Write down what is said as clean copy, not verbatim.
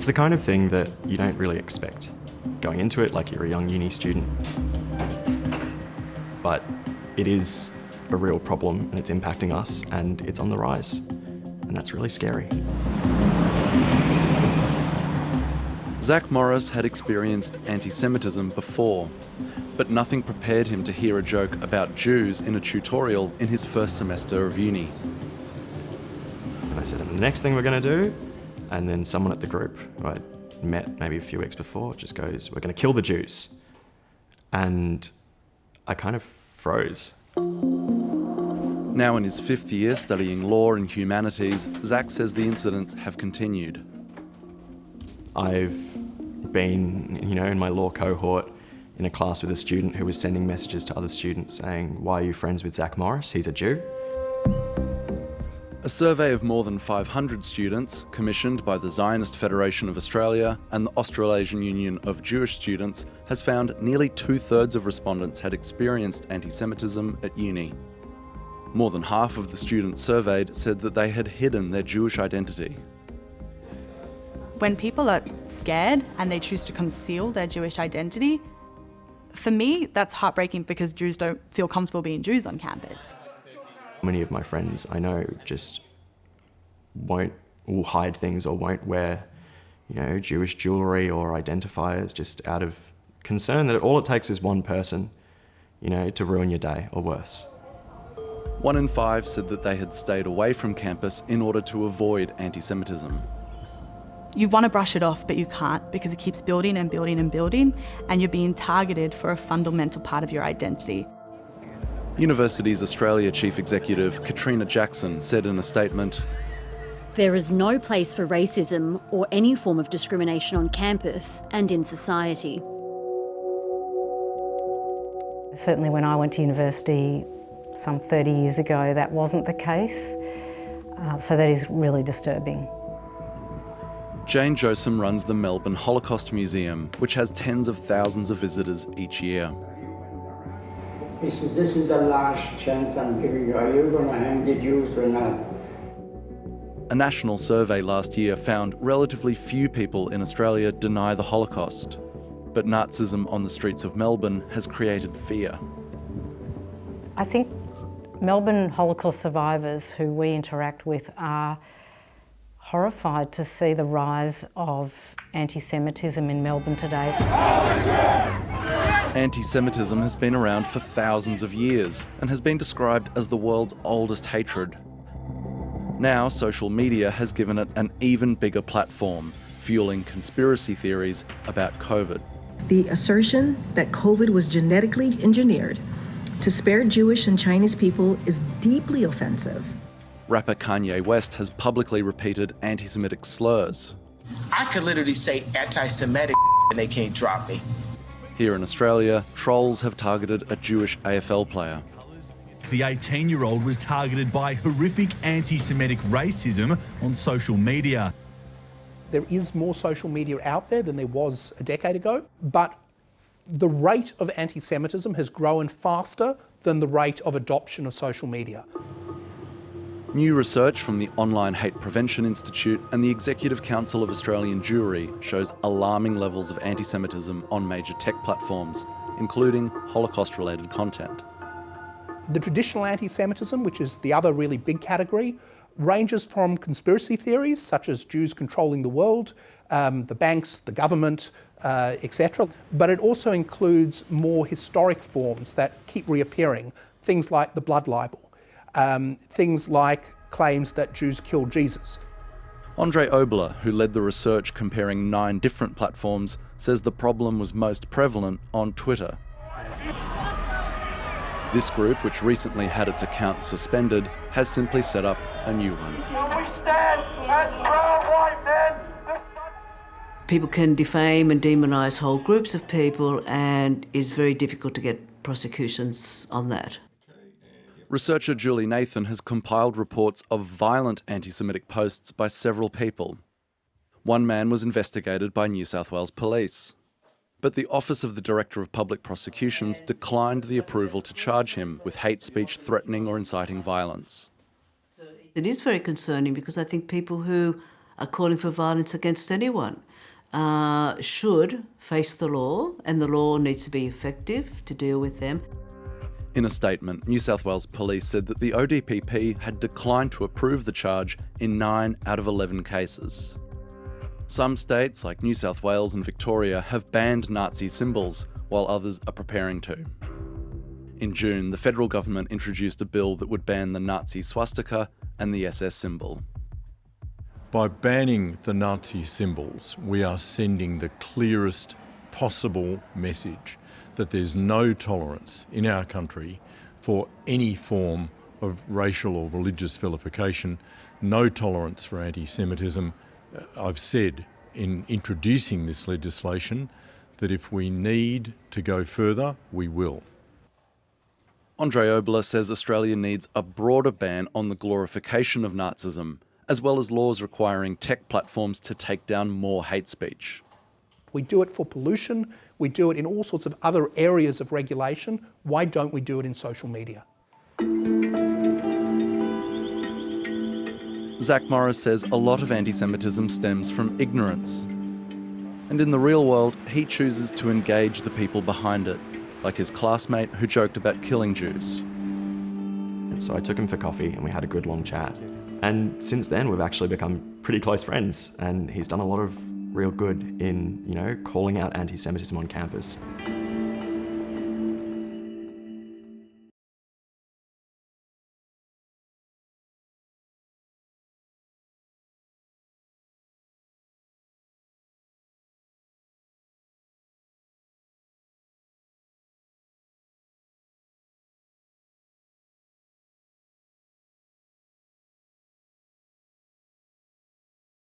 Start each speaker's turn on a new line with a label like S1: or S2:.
S1: It's the kind of thing that you don't really expect going into it like you're a young uni student. But it is a real problem and it's impacting us and it's on the rise. And that's really scary.
S2: Zach Morris had experienced anti-Semitism before, but nothing prepared him to hear a joke about Jews in a tutorial in his first semester of uni.
S1: And I said, and the next thing we're going to do, and then someone at the group who I met maybe a few weeks before just goes, we're going to kill the Jews. And I kind of froze.
S2: Now in his 5th year studying law and humanities, Zach says the incidents have continued.
S1: I've been, in my law cohort in a class with a student who was sending messages to other students saying, why are you friends with Zach Morris? He's a Jew.
S2: A survey of more than 500 students, commissioned by the Zionist Federation of Australia and the Australasian Union of Jewish Students, has found nearly 2/3 of respondents had experienced anti-Semitism at uni. More than half of the students surveyed said that they had hidden their Jewish identity.
S3: When people are scared and they choose to conceal their Jewish identity, for me, that's heartbreaking because Jews don't feel comfortable being Jews on campus.
S1: Many of my friends I know just will hide things or won't wear, Jewish jewellery or identifiers just out of concern that all it takes is one person, to ruin your day or worse.
S2: 1 in 5 said that they had stayed away from campus in order to avoid anti-Semitism.
S3: You want to brush it off, but you can't because it keeps building and building and building, and you're being targeted for a fundamental part of your identity.
S2: Universities Australia Chief Executive Katrina Jackson said in a statement,
S4: "There is no place for racism or any form of discrimination on campus and in society."
S5: Certainly when I went to university some 30 years ago, that wasn't the case. So that is really disturbing.
S2: Jane Josem runs the Melbourne Holocaust Museum, which has tens of thousands of visitors each year.
S6: He says, this is the last chance I'm giving you. Are you going to hang the Jews or not?
S2: A national survey last year found relatively few people in Australia deny the Holocaust. But Nazism on the streets of Melbourne has created fear.
S5: I think Melbourne Holocaust survivors who we interact with are horrified to see the rise of anti-Semitism in Melbourne today.
S2: Anti-Semitism has been around for thousands of years and has been described as the world's oldest hatred. Now, social media has given it an even bigger platform, fueling conspiracy theories about COVID.
S7: The assertion that COVID was genetically engineered to spare Jewish and Chinese people is deeply offensive.
S2: Rapper Kanye West has publicly repeated anti-Semitic slurs.
S8: I could literally say anti-Semitic and they can't drop me.
S2: Here in Australia, trolls have targeted a Jewish AFL player.
S9: The 18-year-old was targeted by horrific anti-Semitic racism on social media.
S10: There is more social media out there than there was a decade ago, but the rate of anti-Semitism has grown faster than the rate of adoption of social media.
S2: New research from the Online Hate Prevention Institute and the Executive Council of Australian Jewry shows alarming levels of anti-Semitism on major tech platforms, including Holocaust-related content.
S10: The traditional anti-Semitism, which is the other really big category, ranges from conspiracy theories such as Jews controlling the world, the banks, the government, etc. But it also includes more historic forms that keep reappearing, things like the blood libel. Things like claims that Jews killed Jesus.
S2: Andre Obler, who led the research comparing 9 different platforms, says the problem was most prevalent on Twitter. This group, which recently had its account suspended, has simply set up a new one.
S11: We stand as proud white men.
S12: People can defame and demonise whole groups of people, and it's very difficult to get prosecutions on that.
S2: Researcher Julie Nathan has compiled reports of violent anti-Semitic posts by several people. One man was investigated by New South Wales Police. But the Office of the Director of Public Prosecutions declined the approval to charge him with hate speech threatening or inciting violence.
S12: It is very concerning because I think people who are calling for violence against anyone should face the law, and the law needs to be effective to deal with them.
S2: In a statement, New South Wales Police said that the ODPP had declined to approve the charge in 9 out of 11 cases. Some states, like New South Wales and Victoria, have banned Nazi symbols, while others are preparing to. In June, the federal government introduced a bill that would ban the Nazi swastika and the SS symbol.
S13: By banning the Nazi symbols, we are sending the clearest possible message that there's no tolerance in our country for any form of racial or religious vilification, no tolerance for anti-Semitism. I've said in introducing this legislation that if we need to go further, we will.
S2: Andre Obler says Australia needs a broader ban on the glorification of Nazism, as well as laws requiring tech platforms to take down more hate speech.
S10: We do it for pollution, we do it in all sorts of other areas of regulation. Why don't we do it in social media?
S2: Zach Morris says a lot of anti-Semitism stems from ignorance. And in the real world, he chooses to engage the people behind it, like his classmate who joked about killing Jews.
S1: So I took him for coffee and we had a good long chat. And since then, we've actually become pretty close friends, and he's done a lot of real good in, calling out anti-Semitism on campus.